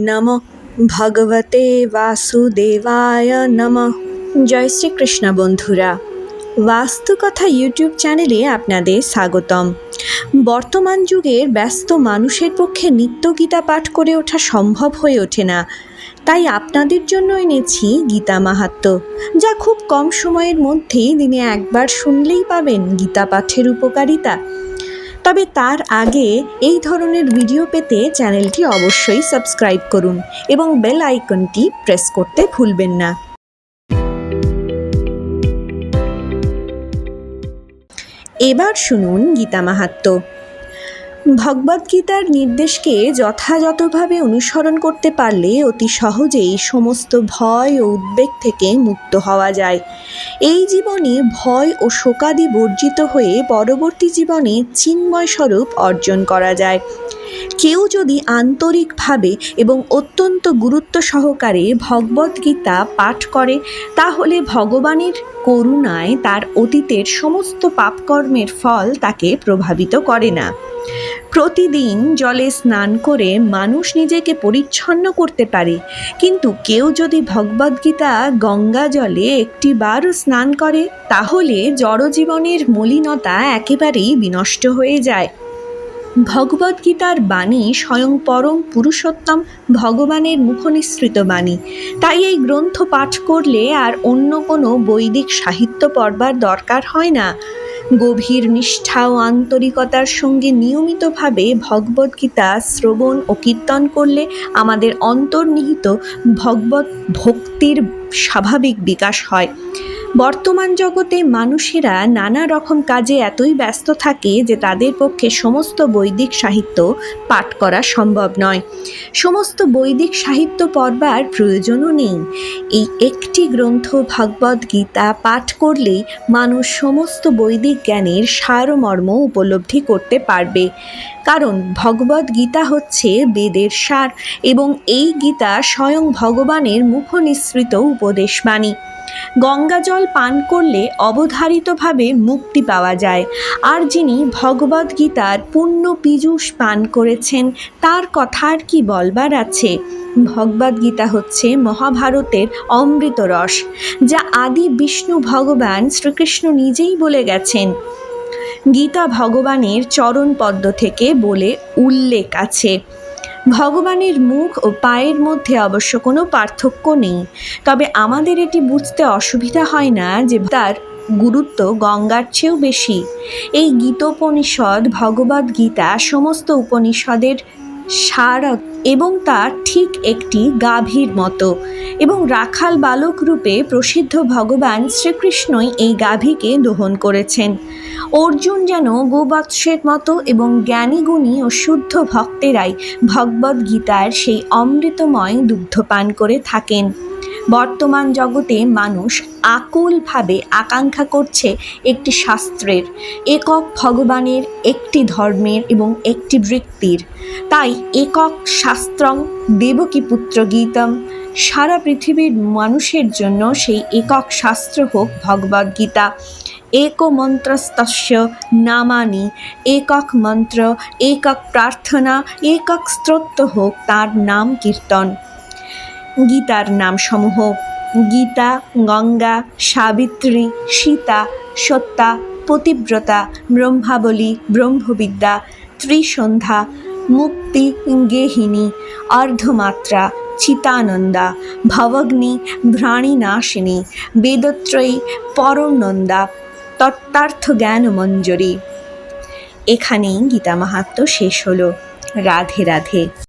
নমঃ ভগবতে বাসুদেবায় নমঃ। জয় শ্রীকৃষ্ণ বন্ধুরা, বাস্তুকথা ইউটিউব চ্যানেলে আপনাদের স্বাগতম। বর্তমান যুগের ব্যস্ত মানুষের পক্ষে নিত্য গীতা পাঠ করে ওঠা সম্ভব হয়ে ওঠে না, তাই আপনাদের জন্য এনেছি গীতা মাহাত্ম্য, যা খুব কম সময়ের মধ্যেই দিনে একবার শুনলেই পাবেন গীতা পাঠের উপকারিতা। তবে তার আগে এই ধরনের ভিডিও পেতে চ্যানেলটি অবশ্যই সাবস্ক্রাইব করুন এবং বেল আইকনটি প্রেস করতে ভুলবেন না। এবার শুনুন গীতা মাহাত্ম্য। ভগবদ্গীতার নির্দেশকে যথাযথভাবে অনুসরণ করতে পারলে অতি সহজেই সমস্ত ভয় ও উদ্বেগ থেকে মুক্ত হওয়া যায়। এই জীবনে ভয় ও শোকাদি বর্জিত হয়ে পরবর্তী জীবনে চিন্ময় স্বরূপ অর্জন করা যায়। কেউ যদি আন্তরিকভাবে এবং অত্যন্ত গুরুত্ব সহকারে ভগবদ্গীতা পাঠ করে, তাহলে ভগবানের করুণায় তার অতীতের সমস্ত পাপকর্মের ফল তাকে প্রভাবিত করে না। প্রতিদিন জলে স্নান করে মানুষ নিজেকে পরিচ্ছন্ন করতে পারে, কিন্তু কেউ যদি ভগবদ্গীতা গঙ্গা জলে একটিবারও স্নান করে, তাহলে জড়জীবনের মলিনতা একেবারেই বিনষ্ট হয়ে যায়। ভগবদ্গীতার বাণী স্বয়ং পরম পুরুষোত্তম ভগবানের মুখনিসৃত বাণী, তাই এই গ্রন্থ পাঠ করলে আর অন্য কোনো বৈদিক সাহিত্য পড়বার দরকার হয় না। গভীর নিষ্ঠা ও আন্তরিকতার সঙ্গে নিয়মিতভাবে ভগবদ্গীতা শ্রবণ ও কীর্তন করলে আমাদের অন্তর্নিহিত ভগবত ভক্তির স্বাভাবিক বিকাশ হয়। বর্তমান জগতে মানুষেরা নানা রকম কাজে এতই ব্যস্ত থাকে যে তাদের পক্ষে সমস্ত বৈদিক সাহিত্য পাঠ করা সম্ভব নয়। সমস্ত বৈদিক সাহিত্য পড়বার প্রয়োজনও নেই। এই একটি গ্রন্থ ভগবদ্গীতা পাঠ করলেই মানুষ সমস্ত বৈদিক জ্ঞানের সারমর্ম উপলব্ধি করতে পারবে, কারণ ভগবদ্গীতা হচ্ছে বেদের সার এবং এই গীতা স্বয়ং ভগবানের মুখনিসৃত উপদেশবাণী। গঙ্গা জল পান করলে অবধারিতভাবে মুক্তি পাওয়া যায়, আর যিনি ভগবদ্গীতার পূর্ণ পীযূষ পান করেছেন তার কথা আর কি বলবার আছে। ভগবদ্গীতা হচ্ছে মহাভারতের অমৃত রস, যা আদি বিষ্ণু ভগবান শ্রীকৃষ্ণ নিজেই বলে গেছেন। গীতা ভগবানের চরণ পদ্ম থেকে বলে উল্লেখ আছে। ভগবানের মুখ ও পায়ের মধ্যে অবশ্য কোনো পার্থক্য নেই, তবে আমাদের এটি বুঝতে অসুবিধা হয় না যে তার গুরুত্ব গঙ্গার চেয়েও বেশি। এই গীতোপনিষদ ভগবদ্গীতা সমস্ত উপনিষদের সার এবং তা ঠিক একটি গাভীর মতো, এবং রাখাল বালক রূপে প্রসিদ্ধ ভগবান শ্রীকৃষ্ণই এই গাভীকে দোহন করেছেন। অর্জুন যেন গোবৎসের মতো এবং জ্ঞানীগুণী ও শুদ্ধ ভক্তেরাই ভগবদ্গীতার সেই অমৃতময় দুগ্ধ পান করে থাকেন। বর্তমান জগতে মানুষ আকুলভাবে আকাঙ্ক্ষা করছে একটি শাস্ত্রের, একক ভগবানের, একটি ধর্মের এবং একটি বৃত্তির। তাই একক শাস্ত্রং দেবকীপুত্র গীতম, সারা পৃথিবীর মানুষের জন্য সেই একক শাস্ত্র হোক ভগবদ্গীতা। এক মন্ত্রস্তস্য নামানি, একক মন্ত্র, একক প্রার্থনা, একক স্তোত্র হোক তার নাম কীর্তন। গীতার নামসমূহ: গীতা, গঙ্গা, সাবিত্রী, সীতা, সত্যা, পতিব্রতা, ব্রহ্মাবলী, ব্রহ্মবিদ্যা, ত্রিসন্ধ্যা, মুক্তি গেহিনী, অর্ধমাত্রা, চিতানন্দা, ভবগ্নি, ভ্রাণীনাশিনী, বেদত্রয়ী, পরমনন্দা, তত্ত্বার্থ জ্ঞান মঞ্জরি। এখানেই গীতা মাহাত্ম্য শেষ হলো। রাধে রাধে।